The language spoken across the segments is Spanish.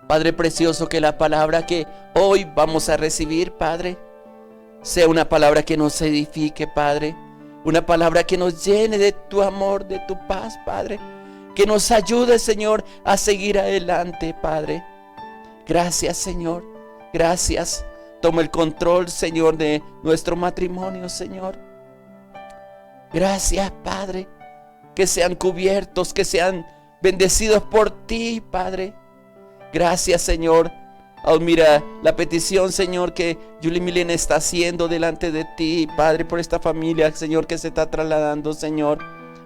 Padre precioso, que la palabra que hoy vamos a recibir, Padre, sea una palabra que nos edifique, Padre. Una palabra que nos llene de tu amor, de tu paz, Padre. Que nos ayude, Señor, a seguir adelante, Padre. Gracias, Señor. Gracias. Toma el control, Señor, de nuestro matrimonio, Señor. Gracias, Padre. Que sean cubiertos, que sean bendecidos por ti, Padre. Gracias, Señor. Mira la petición, Señor, que Julie Milena está haciendo delante de ti, Padre, por esta familia, Señor, que se está trasladando, Señor.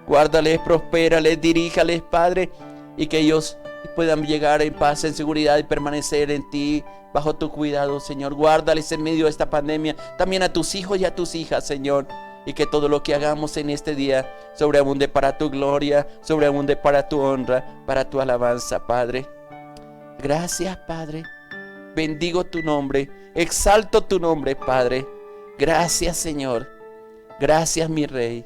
Guárdales, prospérales, diríjales, Padre, y que ellos puedan llegar en paz, en seguridad y permanecer en ti, bajo tu cuidado, Señor. Guárdales en medio de esta pandemia, también a tus hijos y a tus hijas, Señor. Y que todo lo que hagamos en este día sobreabunde para tu gloria, sobreabunde para tu honra, para tu alabanza, Padre. Gracias, Padre. Bendigo tu nombre, exalto tu nombre, Padre. Gracias, Señor. Gracias, mi Rey.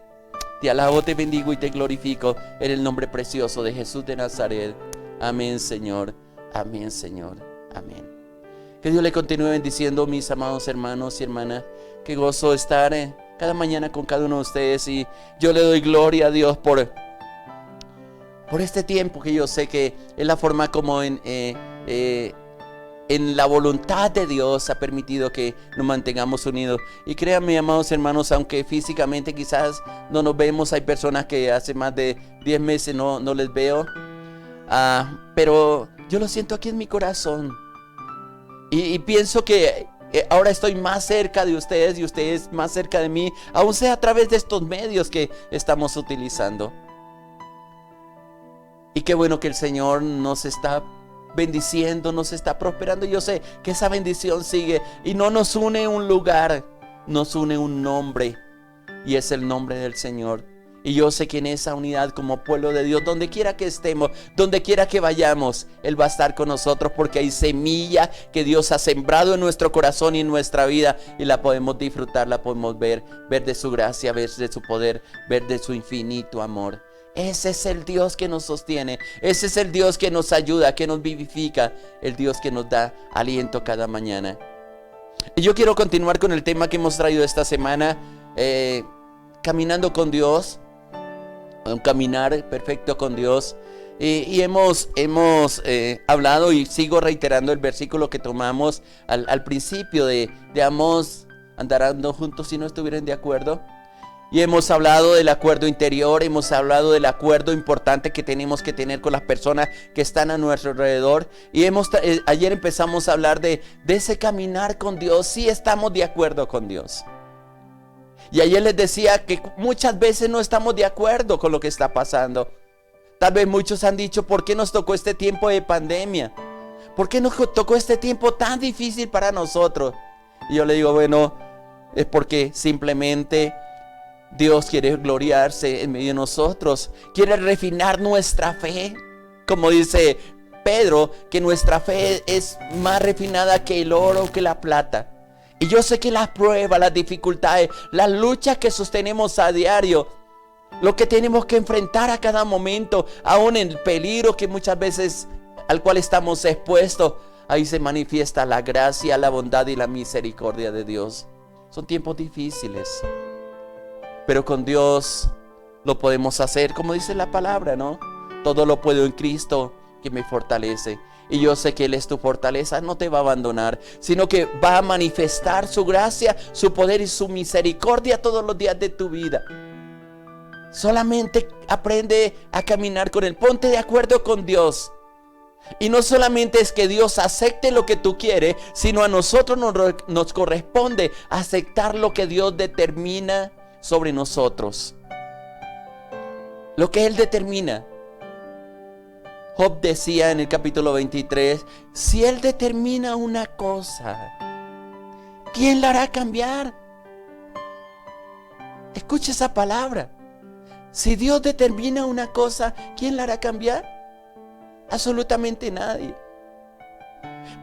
Te alabo, te bendigo y te glorifico en el nombre precioso de Jesús de Nazaret. Amén, Señor. Amén, Señor. Amén. Que Dios le continúe bendiciendo, mis amados hermanos y hermanas. Qué gozo estar cada mañana con cada uno de ustedes. Y yo le doy gloria a Dios por este tiempo, que yo sé que es la forma como en la voluntad de Dios ha permitido que nos mantengamos unidos. Y créanme, amados hermanos, aunque físicamente quizás no nos vemos, hay personas que hace más de 10 meses no les veo, pero yo lo siento aquí en mi corazón. Y pienso que ahora estoy más cerca de ustedes y ustedes más cerca de mí, aun sea a través de estos medios que estamos utilizando. Y qué bueno que el Señor nos está bendiciendo, nos está prosperando. Yo sé que esa bendición sigue y no nos une un lugar, nos une un nombre, y es el nombre del Señor. Y yo sé que en esa unidad como pueblo de Dios, donde quiera que estemos, donde quiera que vayamos, Él va a estar con nosotros, porque hay semilla que Dios ha sembrado en nuestro corazón y en nuestra vida, y la podemos disfrutar, la podemos ver de su gracia, ver de su poder, ver de su infinito amor. Ese es el Dios que nos sostiene. Ese es el Dios que nos ayuda, que nos vivifica. El Dios que nos da aliento cada mañana. Y yo quiero continuar con el tema que hemos traído esta semana. Caminando con Dios. Un caminar perfecto con Dios. Y hemos hablado, y sigo reiterando el versículo que tomamos al principio de Amós. Andarán juntos si no estuvieran de acuerdo. Y hemos hablado del acuerdo interior, hemos hablado del acuerdo importante que tenemos que tener con las personas que están a nuestro alrededor. Y ayer empezamos a hablar de ese caminar con Dios, si estamos de acuerdo con Dios. Y ayer les decía que muchas veces no estamos de acuerdo con lo que está pasando. Tal vez muchos han dicho, ¿por qué nos tocó este tiempo de pandemia? ¿Por qué nos tocó este tiempo tan difícil para nosotros? Y yo le digo, bueno, es porque simplemente Dios quiere gloriarse en medio de nosotros. Quiere refinar nuestra fe. Como dice Pedro, que nuestra fe es más refinada que el oro, que la plata. Y yo sé que las pruebas, las dificultades, las luchas que sostenemos a diario, lo que tenemos que enfrentar a cada momento, aún en el peligro que muchas veces al cual estamos expuestos, ahí se manifiesta la gracia, la bondad y la misericordia de Dios. Son tiempos difíciles, pero con Dios lo podemos hacer, como dice la palabra, ¿no? Todo lo puedo en Cristo que me fortalece. Y yo sé que Él es tu fortaleza, no te va a abandonar, sino que va a manifestar su gracia, su poder y su misericordia todos los días de tu vida. Solamente aprende a caminar con Él, ponte de acuerdo con Dios. Y no solamente es que Dios acepte lo que tú quieres, sino a nosotros nos corresponde aceptar lo que Dios determina sobre nosotros. Lo que Él determina. Job decía en el capítulo 23, si Él determina una cosa, ¿quién la hará cambiar? Escucha esa palabra. Si Dios determina una cosa, ¿quién la hará cambiar? Absolutamente nadie.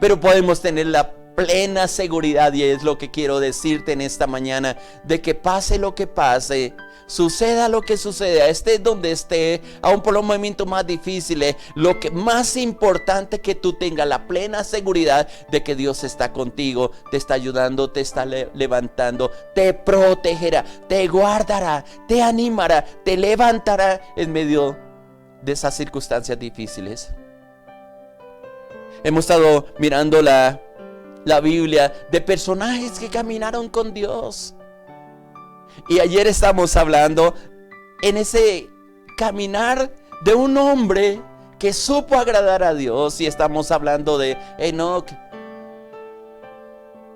Pero podemos tener la plena seguridad, y es lo que quiero decirte en esta mañana, de que pase lo que pase, suceda lo que suceda, esté donde esté, aun por los momentos más difíciles, lo que más importante que tú tengas la plena seguridad de que Dios está contigo, te está ayudando, te está levantando, te protegerá, te guardará, te animará, te levantará en medio de esas circunstancias difíciles. Hemos estado mirando la Biblia de personajes que caminaron con Dios. Y ayer estamos hablando en ese caminar de un hombre que supo agradar a Dios. Y estamos hablando de Enoc.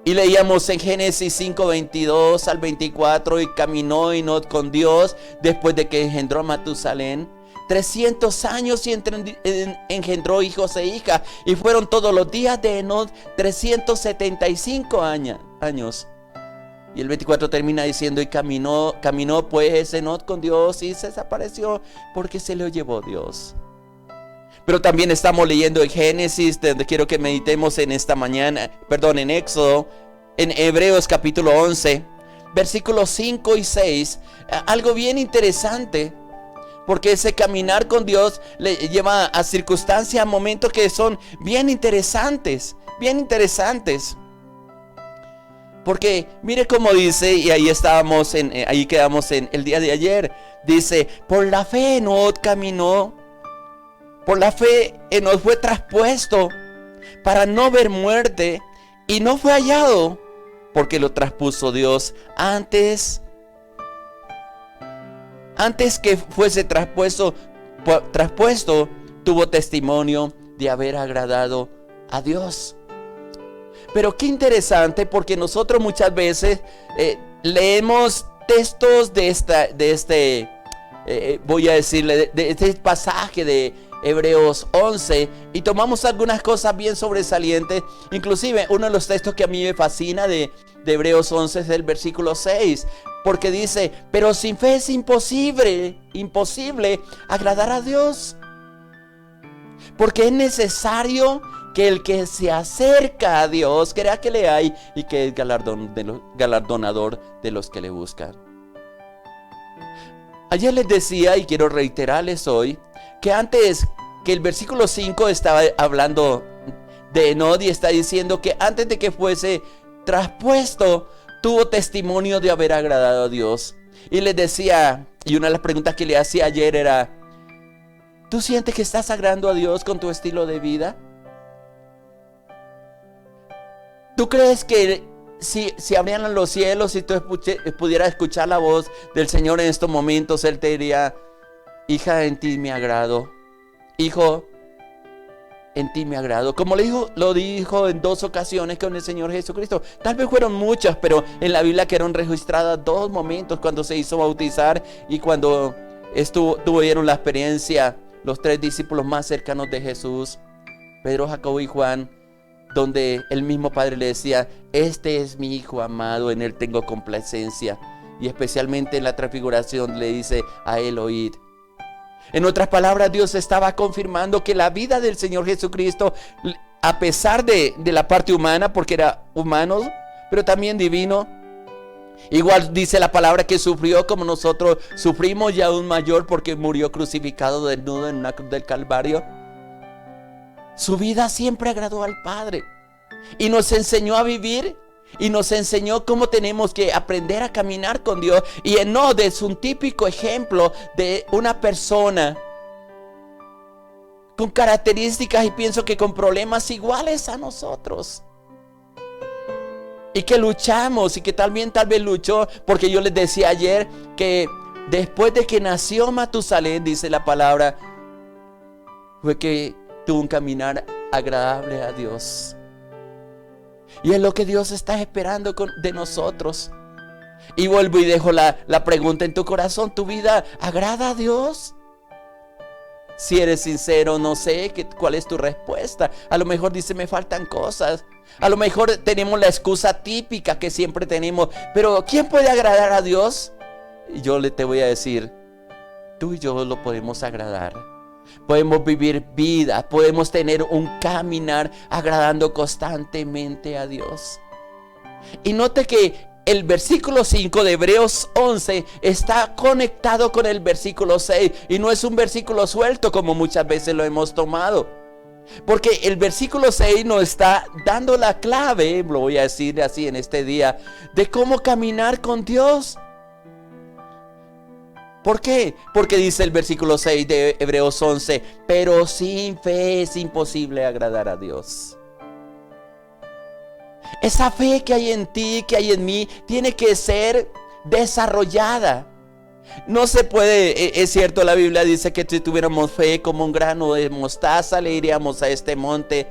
Y leíamos en Génesis 5, 22 al 24. Y caminó Enoc con Dios después de que engendró a Matusalén 300 años y engendró hijos e hijas. Y fueron todos los días de Enoc 375 años. Y el 24 termina diciendo: y caminó pues Enoc con Dios y se desapareció porque se lo llevó Dios. Pero también estamos leyendo en Génesis, donde quiero que meditemos en esta mañana, en Éxodo, en Hebreos capítulo 11, versículos 5 y 6. Algo bien interesante, porque ese caminar con Dios le lleva a circunstancias, a momentos que son bien interesantes, bien interesantes. Porque mire cómo dice, y ahí quedamos en el día de ayer. Dice: por la fe Enoc caminó, por la fe Enoc fue traspuesto para no ver muerte, y no fue hallado, porque lo traspuso Dios. Antes que fuese traspuesto, tuvo testimonio de haber agradado a Dios. Pero qué interesante, porque nosotros muchas veces leemos textos de este pasaje de Hebreos 11, y tomamos algunas cosas bien sobresalientes. Inclusive uno de los textos que a mí me fascina de Hebreos 11 es el versículo 6, porque dice: pero sin fe es imposible agradar a Dios, porque es necesario que el que se acerca a Dios crea que le hay y que es galardonador de los que le buscan. Ayer les decía, y quiero reiterarles hoy, que antes que el versículo 5 estaba hablando de Enoc y está diciendo que antes de que fuese traspuesto, tuvo testimonio de haber agradado a Dios. Y les decía, y una de las preguntas que le hacía ayer era: ¿tú sientes que estás agradando a Dios con tu estilo de vida? ¿Tú crees que si abrieran los cielos y tú pudieras escuchar la voz del Señor en estos momentos, Él te diría: hija, en ti me agrado, hijo, en ti me agrado? Como lo dijo en 2 ocasiones con el Señor Jesucristo. Tal vez fueron muchas, pero en la Biblia quedaron registradas 2 momentos: cuando se hizo bautizar y cuando tuvieron la experiencia los 3 discípulos más cercanos de Jesús, Pedro, Jacobo y Juan, donde el mismo Padre le decía: este es mi Hijo amado, en él tengo complacencia. Y especialmente en la transfiguración le dice: a él oíd. En otras palabras, Dios estaba confirmando que la vida del Señor Jesucristo, a pesar de la parte humana, porque era humano, pero también divino, igual dice la palabra que sufrió como nosotros sufrimos, y aún mayor, porque murió crucificado desnudo en una cruz del Calvario. Su vida siempre agradó al Padre y nos enseñó a vivir, y nos enseñó cómo tenemos que aprender a caminar con Dios. Y Enoc es un típico ejemplo de una persona con características, y pienso que con problemas iguales a nosotros, y que luchamos, y que tal vez luchó, porque yo les decía ayer que después de que nació Matusalén, dice la palabra, fue que tuvo un caminar agradable a Dios. Y es lo que Dios está esperando de nosotros. Y vuelvo y dejo la pregunta en tu corazón: ¿tu vida agrada a Dios? Si eres sincero, no sé cuál es tu respuesta. A lo mejor dice: me faltan cosas. A lo mejor tenemos la excusa típica que siempre tenemos. Pero ¿quién puede agradar a Dios? Y yo te voy a decir: tú y yo lo podemos agradar. Podemos vivir vida, podemos tener un caminar agradando constantemente a Dios. Y note que el versículo 5 de Hebreos 11 está conectado con el versículo 6 y no es un versículo suelto como muchas veces lo hemos tomado. Porque el versículo 6 nos está dando la clave, lo voy a decir así en este día, de cómo caminar con Dios. ¿Por qué? Porque dice el versículo 6 de Hebreos 11, pero sin fe es imposible agradar a Dios. Esa fe que hay en ti, que hay en mí, tiene que ser desarrollada. No se puede, es cierto, la Biblia dice que si tuviéramos fe como un grano de mostaza, le iríamos a este monte,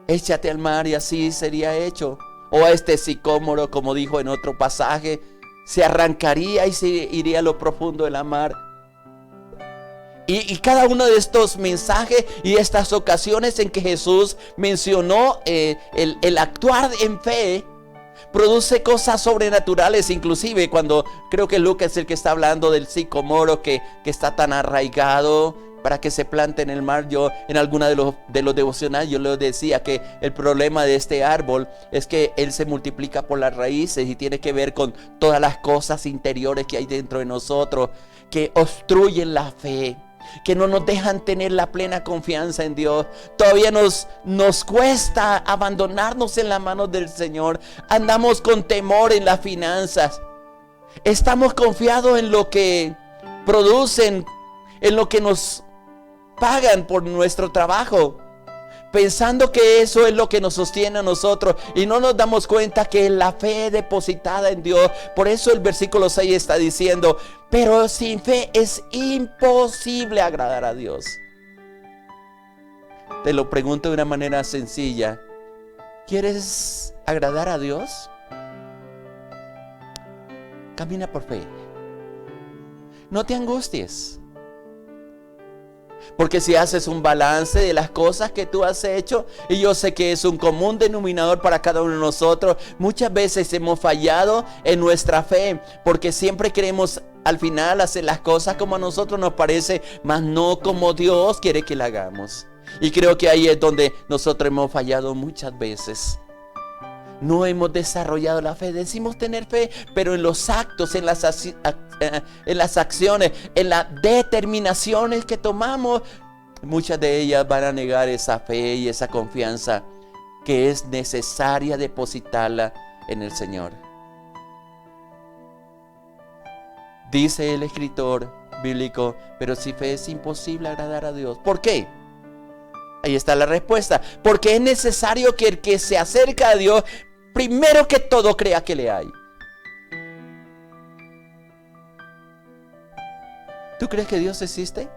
échate al mar y así sería hecho. O a este sicómoro, como dijo en otro pasaje, se arrancaría y se iría a lo profundo de la mar. Y cada uno de estos mensajes y estas ocasiones en que Jesús mencionó el actuar en fe, produce cosas sobrenaturales. Inclusive cuando creo que Lucas es el que está hablando del sicómoro que está tan arraigado para que se plante en el mar. Yo en alguna de los devocionales yo le decía que el problema de este árbol es que él se multiplica por las raíces y tiene que ver con todas las cosas interiores que hay dentro de nosotros que obstruyen la fe, que no nos dejan tener la plena confianza en Dios. Todavía nos cuesta abandonarnos en las manos del Señor. Andamos con temor en las finanzas. Estamos confiados en lo que producen, en lo que nos pagan por nuestro trabajo, pensando que eso es lo que nos sostiene a nosotros, y no nos damos cuenta que la fe depositada en Dios. Por eso el versículo 6 está diciendo, pero sin fe es imposible agradar a Dios. Te lo pregunto de una manera sencilla, ¿quieres agradar a Dios? Camina por fe. No te angusties. Porque si haces un balance de las cosas que tú has hecho, y yo sé que es un común denominador para cada uno de nosotros, muchas veces hemos fallado en nuestra fe, porque siempre queremos al final hacer las cosas como a nosotros nos parece, mas no como Dios quiere que la hagamos. Y creo que ahí es donde nosotros hemos fallado muchas veces. No hemos desarrollado la fe. Decimos tener fe, pero en los actos, en las acciones, en las determinaciones que tomamos, muchas de ellas van a negar esa fe y esa confianza que es necesaria depositarla en el Señor. Dice el escritor bíblico, pero sin fe es imposible agradar a Dios. ¿Por qué? Ahí está la respuesta. Porque es necesario que el que se acerca a Dios, primero que todo, crea que le hay. ¿Tú crees que Dios existe?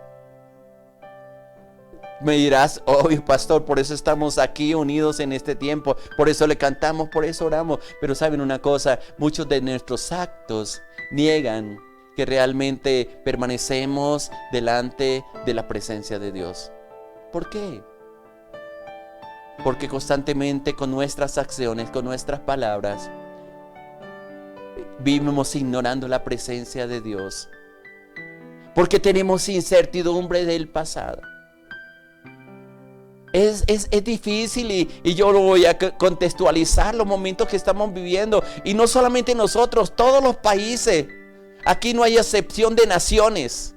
Me dirás, obvio, pastor, por eso estamos aquí unidos en este tiempo, por eso le cantamos, por eso oramos. Pero saben una cosa, muchos de nuestros actos niegan que realmente permanecemos delante de la presencia de Dios. ¿Por qué? Porque constantemente con nuestras acciones, con nuestras palabras, vivimos ignorando la presencia de Dios. Porque tenemos incertidumbre del pasado. Es difícil y yo lo voy a contextualizar los momentos que estamos viviendo. Y no solamente nosotros, todos los países. Aquí no hay excepción de naciones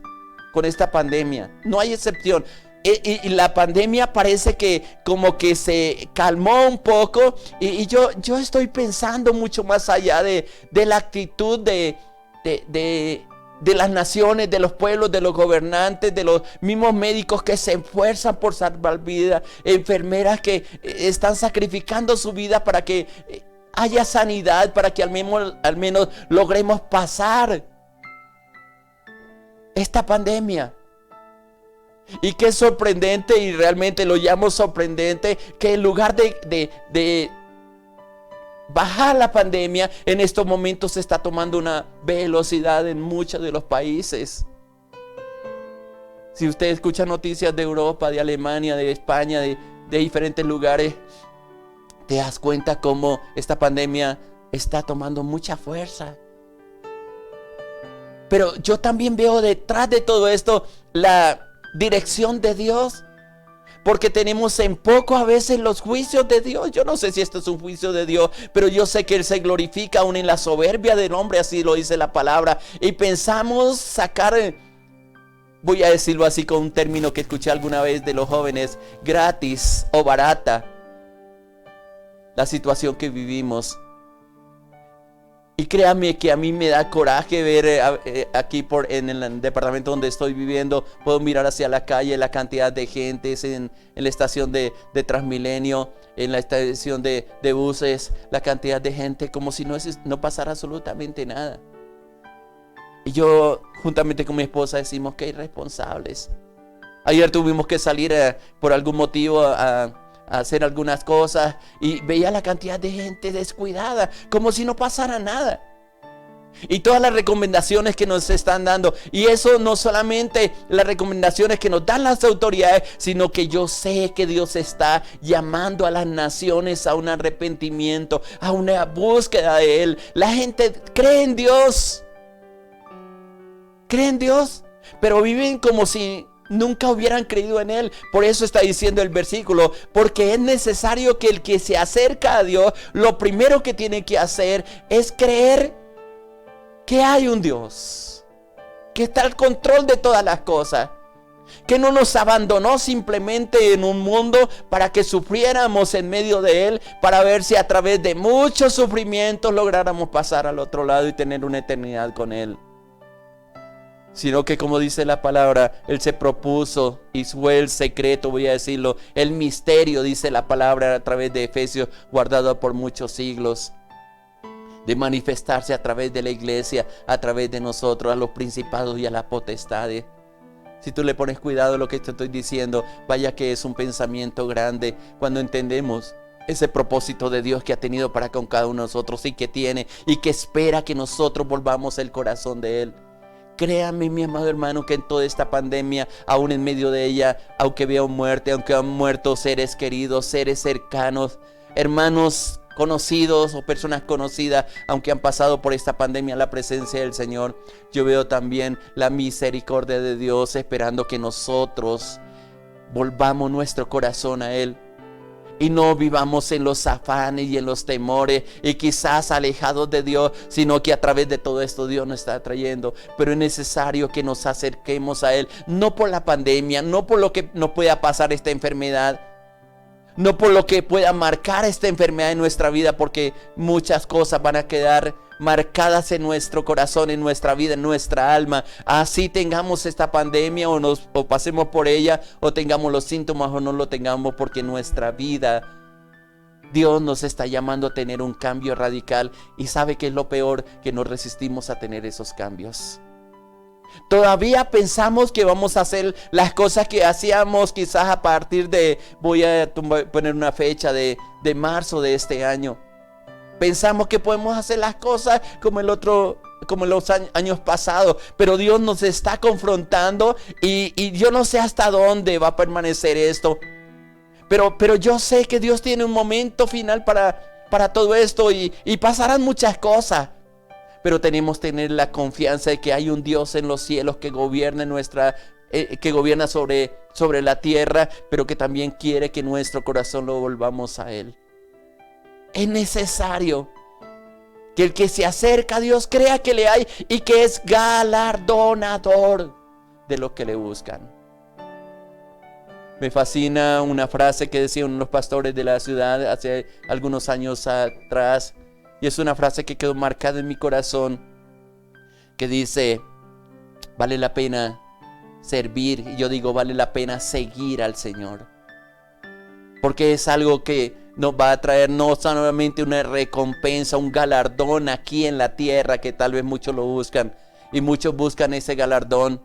con esta pandemia. No hay excepción. Y la pandemia parece que como que se calmó un poco. Y yo estoy pensando mucho más allá de la actitud de las naciones, de los pueblos, de los gobernantes, de los mismos médicos que se esfuerzan por salvar vidas, enfermeras que están sacrificando su vida para que haya sanidad, para que al menos logremos pasar esta pandemia. Y qué sorprendente, y realmente lo llamo sorprendente, que en lugar de bajar la pandemia, en estos momentos se está tomando una velocidad en muchos de los países. Si usted escucha noticias de Europa, de Alemania, de España, de diferentes lugares, te das cuenta cómo esta pandemia está tomando mucha fuerza. Pero yo también veo detrás de todo esto dirección de Dios. Porque tenemos en poco a veces los juicios de Dios. Yo no sé si esto es un juicio de Dios, pero yo sé que Él se glorifica aún en la soberbia del hombre, así lo dice la palabra. Y pensamos sacar, voy a decirlo así con un término que escuché alguna vez de los jóvenes, gratis o barata la situación que vivimos. Y créame que a mí me da coraje ver aquí en el departamento donde estoy viviendo. Puedo mirar hacia la calle, la cantidad de gente en la estación de Transmilenio, en la estación de buses, la cantidad de gente como si no pasara absolutamente nada. Y yo, juntamente con mi esposa, decimos que irresponsables. Ayer tuvimos que salir por algún motivo a hacer algunas cosas y veía la cantidad de gente descuidada, como si no pasara nada. Y todas las recomendaciones que nos están dando, y eso no solamente las recomendaciones que nos dan las autoridades, sino que yo sé que Dios está llamando a las naciones a un arrepentimiento, a una búsqueda de Él. La gente cree en Dios, pero viven como si nunca hubieran creído en Él. Por eso está diciendo el versículo, porque es necesario que el que se acerca a Dios, lo primero que tiene que hacer es creer que hay un Dios, que está al control de todas las cosas, que no nos abandonó simplemente en un mundo para que sufriéramos en medio de Él, para ver si a través de muchos sufrimientos lográramos pasar al otro lado y tener una eternidad con Él. Sino que, como dice la palabra, Él se propuso y fue el secreto, voy a decirlo, el misterio, dice la palabra a través de Efesios, guardado por muchos siglos, de manifestarse a través de la iglesia, a través de nosotros, a los principados y a las potestades. Si tú le pones cuidado a lo que te estoy diciendo, vaya que es un pensamiento grande cuando entendemos ese propósito de Dios que ha tenido para con cada uno de nosotros y que tiene y que espera que nosotros volvamos el corazón de Él. Créame, mi amado hermano, que en toda esta pandemia, aún en medio de ella, aunque veo muerte, aunque han muerto seres queridos, seres cercanos, hermanos conocidos o personas conocidas, aunque han pasado por esta pandemia, la presencia del Señor, yo veo también la misericordia de Dios esperando que nosotros volvamos nuestro corazón a Él. Y no vivamos en los afanes y en los temores y quizás alejados de Dios, sino que a través de todo esto Dios nos está trayendo. Pero es necesario que nos acerquemos a Él, no por la pandemia, no por lo que nos pueda pasar esta enfermedad, no por lo que pueda marcar esta enfermedad en nuestra vida, porque muchas cosas van a quedar marcadas en nuestro corazón, en nuestra vida, en nuestra alma. Así tengamos esta pandemia o pasemos por ella, o tengamos los síntomas o no lo tengamos, porque nuestra vida, Dios nos está llamando a tener un cambio radical. Y ¿sabe qué es lo peor? Que nos resistimos a tener esos cambios. Todavía pensamos que vamos a hacer las cosas que hacíamos quizás a partir de, voy a poner una fecha de marzo de este año. Pensamos que podemos hacer las cosas como los años pasados, pero Dios nos está confrontando y yo no sé hasta dónde va a permanecer esto. Pero yo sé que Dios tiene un momento final para todo esto y pasarán muchas cosas. Pero tenemos que tener la confianza de que hay un Dios en los cielos que gobierna que gobierna sobre la tierra, pero que también quiere que nuestro corazón lo volvamos a Él. Es necesario que el que se acerca a Dios crea que le hay y que es galardonador de los que le buscan. Me fascina una frase que decían los pastores de la ciudad hace algunos años atrás, y es una frase que quedó marcada en mi corazón, que dice: vale la pena servir, y yo digo vale la pena seguir al Señor, porque es algo que nos va a traer no solamente una recompensa, un galardón aquí en la tierra, que tal vez muchos lo buscan, y muchos buscan ese galardón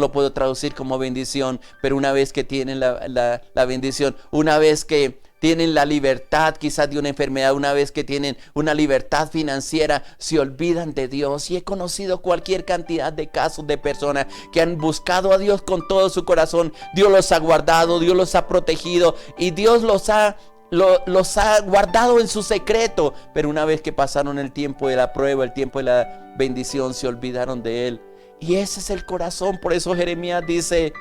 lo puedo traducir como bendición, pero una vez que tienen la bendición, una vez que tienen la libertad quizás de una enfermedad, una vez que tienen una libertad financiera, se olvidan de Dios. Y he conocido cualquier cantidad de casos de personas que han buscado a Dios con todo su corazón. Dios los ha guardado, Dios los ha protegido y Dios los ha guardado en su secreto. Pero una vez que pasaron el tiempo de la prueba, el tiempo de la bendición, se olvidaron de Él. Y ese es el corazón. Por eso Jeremías dice: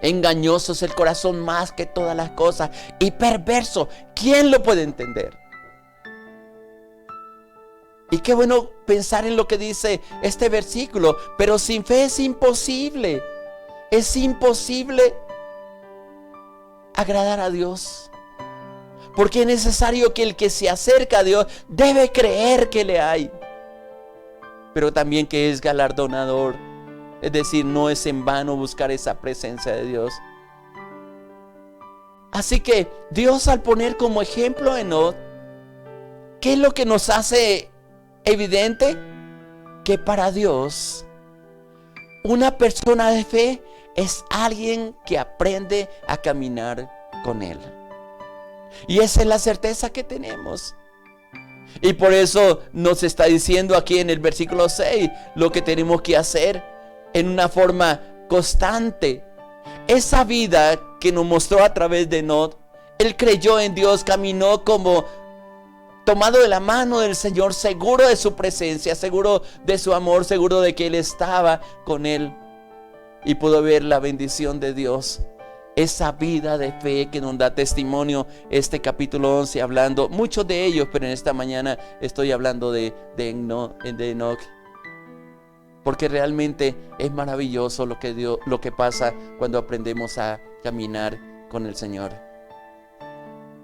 Engañoso es el corazón más que todas las cosas y perverso. ¿Quién lo puede entender? Y qué bueno pensar en lo que dice este versículo. Pero sin fe es imposible. Es imposible agradar a Dios. Porque es necesario que el que se acerca a Dios debe creer que le hay. Pero también que es galardonador. Es decir, no es en vano buscar esa presencia de Dios. Así que Dios, al poner como ejemplo a Enoc, ¿qué es lo que nos hace evidente? Que para Dios una persona de fe es alguien que aprende a caminar con Él. Y esa es la certeza que tenemos. Y por eso nos está diciendo aquí en el versículo 6 lo que tenemos que hacer en una forma constante. Esa vida que nos mostró a través de Enoc, él creyó en Dios, caminó como tomado de la mano del Señor, seguro de su presencia, seguro de su amor, seguro de que Él estaba con él. Y pudo ver la bendición de Dios. Esa vida de fe que nos da testimonio este capítulo 11, hablando muchos de ellos, pero en esta mañana estoy hablando de Enoc. Porque realmente es maravilloso lo que pasa cuando aprendemos a caminar con el Señor.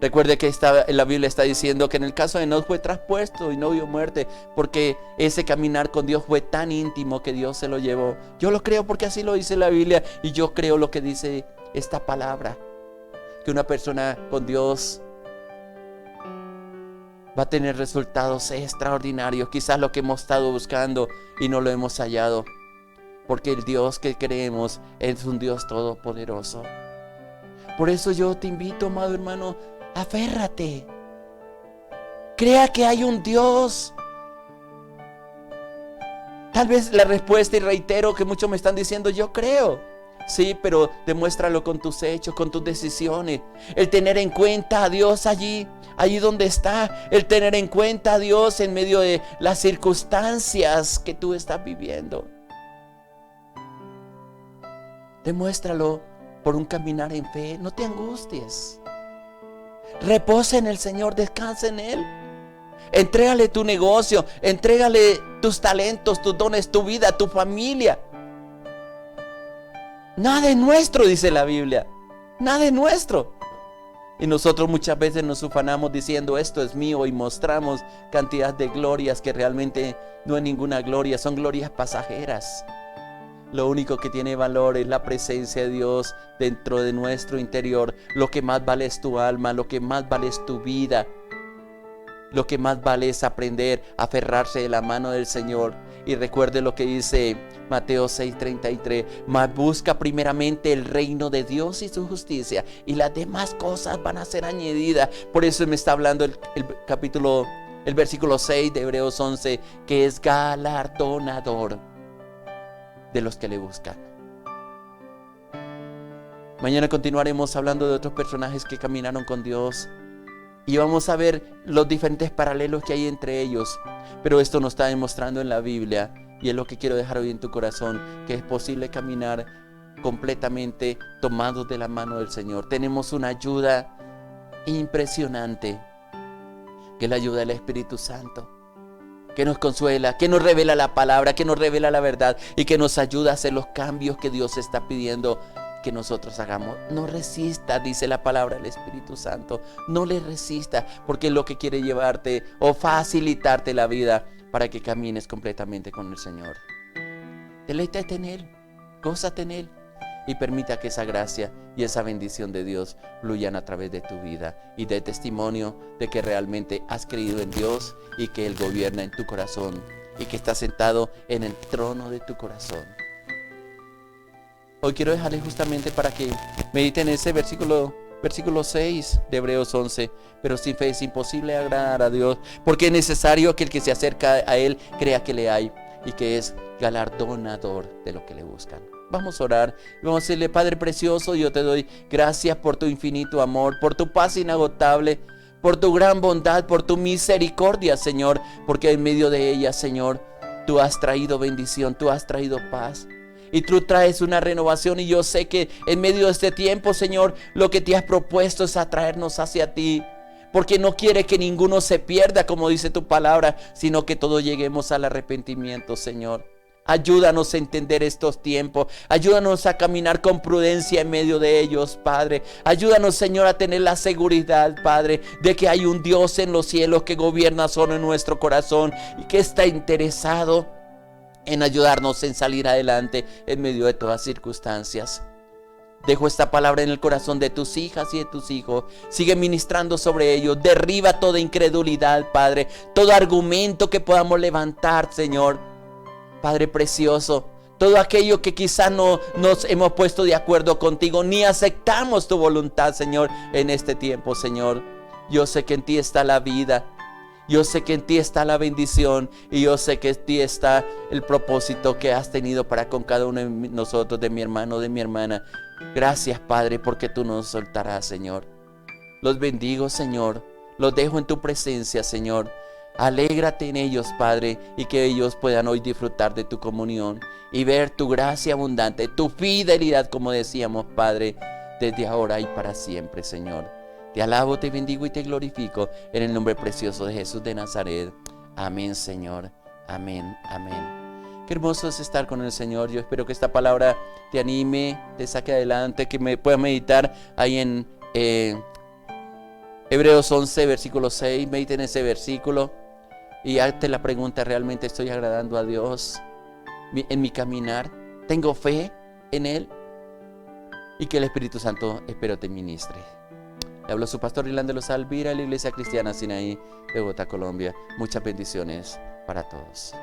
Recuerde que en la Biblia está diciendo que en el caso de Enoc fue traspuesto y no vio muerte, porque ese caminar con Dios fue tan íntimo que Dios se lo llevó. Yo lo creo porque así lo dice la Biblia, y yo creo lo que dice esta palabra, que una persona con Dios va a tener resultados extraordinarios, quizás lo que hemos estado buscando y no lo hemos hallado, porque el Dios que creemos es un Dios todopoderoso. Por eso yo te invito, amado hermano, aférrate, crea que hay un Dios. Tal vez la respuesta, y reitero que muchos me están diciendo, yo creo. Sí, pero demuéstralo con tus hechos, con tus decisiones. El tener en cuenta a Dios allí donde está. El tener en cuenta a Dios en medio de las circunstancias que tú estás viviendo. Demuéstralo por un caminar en fe. No te angusties. Reposa en el Señor, descansa en Él. Entrégale tu negocio, entrégale tus talentos, tus dones, tu vida, tu familia. Nada es nuestro, dice la Biblia. Nada es nuestro. Y nosotros muchas veces nos ufanamos diciendo esto es mío, y mostramos cantidad de glorias que realmente no es ninguna gloria, son glorias pasajeras. Lo único que tiene valor es la presencia de Dios dentro de nuestro interior. Lo que más vale es tu alma, lo que más vale es tu vida. Lo que más vale es aprender a aferrarse de la mano del Señor. Y recuerde lo que dice Mateo 6:33. Mas busca primeramente el reino de Dios y su justicia, y las demás cosas van a ser añadidas. Por eso me está hablando el versículo 6 de Hebreos 11, que es galardonador de los que le buscan. Mañana continuaremos hablando de otros personajes que caminaron con Dios. Y vamos a ver los diferentes paralelos que hay entre ellos. Pero esto nos está demostrando en la Biblia, y es lo que quiero dejar hoy en tu corazón, que es posible caminar completamente tomados de la mano del Señor. Tenemos una ayuda impresionante, que es la ayuda del Espíritu Santo, que nos consuela, que nos revela la palabra, que nos revela la verdad, y que nos ayuda a hacer los cambios que Dios está pidiendo que nosotros hagamos. No resista, dice la palabra del Espíritu Santo. No le resista, porque es lo que quiere llevarte o facilitarte la vida para que camines completamente con el Señor. Deleítate en Él, gózate en Él, y permita que esa gracia y esa bendición de Dios fluyan a través de tu vida, y dé testimonio de que realmente has creído en Dios, y que Él gobierna en tu corazón, y que está sentado en el trono de tu corazón. Hoy quiero dejarles justamente para que mediten ese versículo 6 de Hebreos 11. Pero sin fe es imposible agradar a Dios, porque es necesario que el que se acerca a Él crea que le hay, y que es galardonador de lo que le buscan. Vamos a orar y vamos a decirle: Padre precioso, yo te doy gracias por tu infinito amor, por tu paz inagotable, por tu gran bondad, por tu misericordia, Señor, porque en medio de ella, Señor, tú has traído bendición, tú has traído paz. y tú traes una renovación. Y yo sé que en medio de este tiempo, Señor, lo que te has propuesto es atraernos hacia ti, porque no quiere que ninguno se pierda, como dice tu palabra, sino que todos lleguemos al arrepentimiento, Señor. Ayúdanos a entender estos tiempos. Ayúdanos a caminar con prudencia en medio de ellos, Padre. Ayúdanos, Señor, a tener la seguridad, Padre, de que hay un Dios en los cielos que gobierna solo en nuestro corazón y que está interesado en ayudarnos en salir adelante en medio de todas circunstancias. Dejo esta palabra en el corazón de tus hijas y de tus hijos. Sigue ministrando sobre ellos. Derriba toda incredulidad, Padre. Todo argumento que podamos levantar, Señor. Padre precioso, todo aquello que quizás no nos hemos puesto de acuerdo contigo, ni aceptamos tu voluntad, Señor, en este tiempo, Señor. Yo sé que en ti está la vida. Yo sé que en ti está la bendición. Y yo sé que en ti está el propósito que has tenido para con cada uno de nosotros, de mi hermano, de mi hermana. Gracias, Padre, porque tú nos soltarás, Señor. Los bendigo, Señor. Los dejo en tu presencia, Señor. Alégrate en ellos, Padre, y que ellos puedan hoy disfrutar de tu comunión y ver tu gracia abundante, tu fidelidad, como decíamos, Padre, desde ahora y para siempre, Señor. Te alabo, te bendigo y te glorifico en el nombre precioso de Jesús de Nazaret. Amén, Señor. Amén, amén. Qué hermoso es estar con el Señor. Yo espero que esta palabra te anime, te saque adelante, que me puedas meditar ahí en Hebreos 11, versículo 6. Medita en ese versículo. Y hazte la pregunta, ¿realmente estoy agradando a Dios en mi caminar? ¿Tengo fe en Él? Y que el Espíritu Santo, espero, te ministre. Le habló su pastor Rilándelo Salvira, de la Iglesia Cristiana Sinaí de Bogotá, Colombia. Muchas bendiciones para todos.